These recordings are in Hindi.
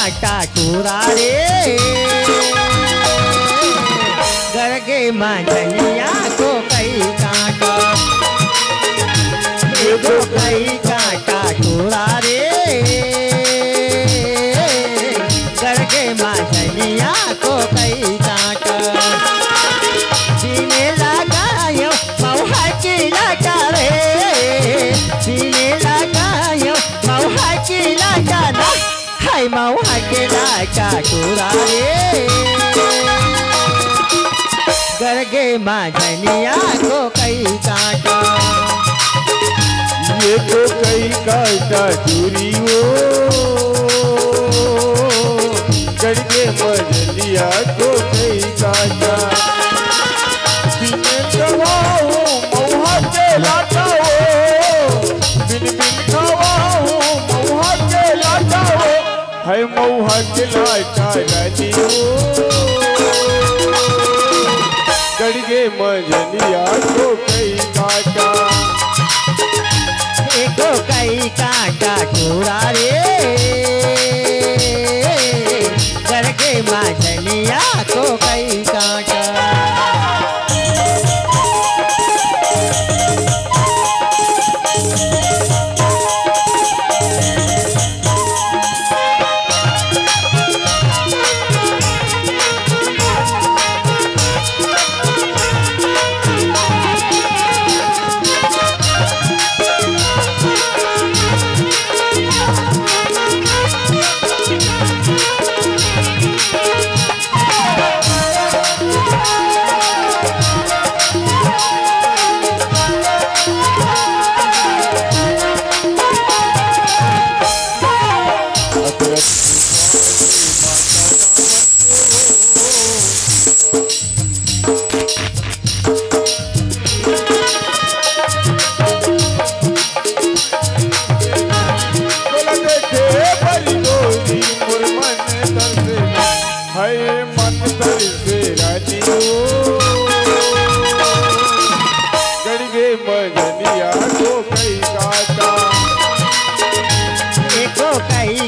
काटा चूरा रे गरगे मांझनिया को कई काटा एगो कई काटा चूरा रे गरगे मांझनिया को कई काटा सीने लगायो मौहा की लाटा रे सीने लगायो मौहा की लाटा ना हाय मौहा की लाटा चूरा रे गरगे मांझनिया को कई काटा ये तो कई काटा चूरी हो गरगे मांझनिया को कई काटा बिन गवाओ मौहा के लाटा हो बिन बिन गवाओ मौहा के लाटा हो है मौहा के लाटा रानी हो गरगे मांझनिया को कई काटा एको कई काटा चूरा रे गरगे मांझनिया को कई काटा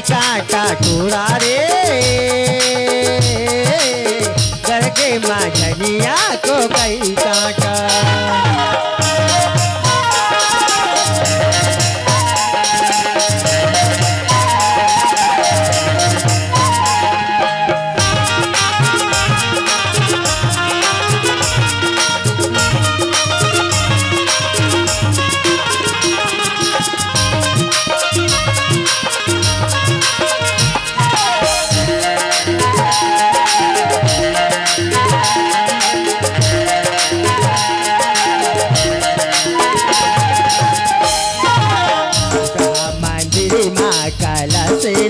काटा चूरा रे गरगे मांझनिया को कई काटा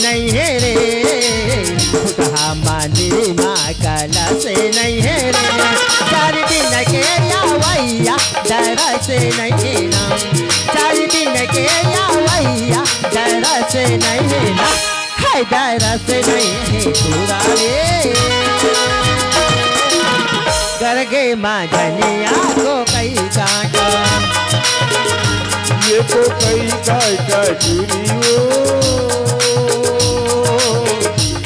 नहीं है रे कहा मंदिर माँ कला से नहीं है रे 4 दिन के यावैया डरा से नहीं है ना 4 दिन के यावैया डरा से नहीं है ना है डरा से नहीं है चूरा रे गरगे मांझनिया को कई काटा ये तो कई काटा चूरी हो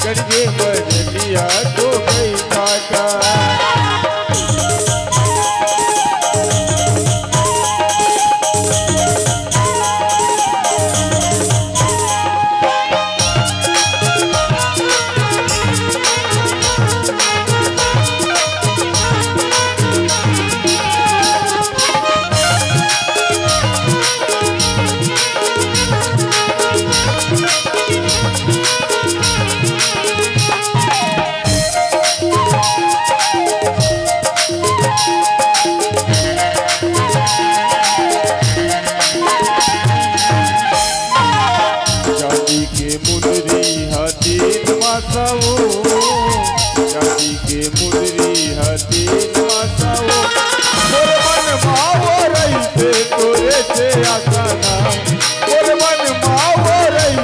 गरगे मांझनिया को कई काटा जाति के मुंदरी हती माताओ मोर मन मावो रही तोरे से आसाना मोर मन मावो रही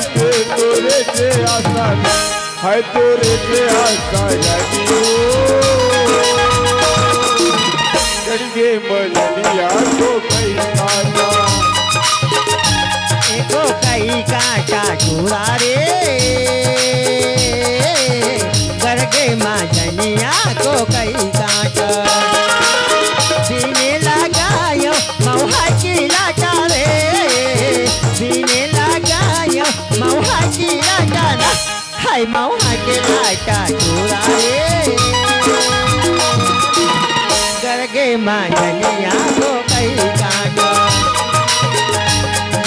तोरे से आसाना है तोरे से आशा जाती गरगे मांझनिया को कई काटा एको कई काटा चूरा रे भाई मऊहा के लाटा चूरा रे गरगे मांझनिया को कई काटा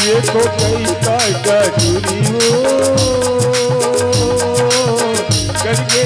ये तो कई काटा चूरी हो करके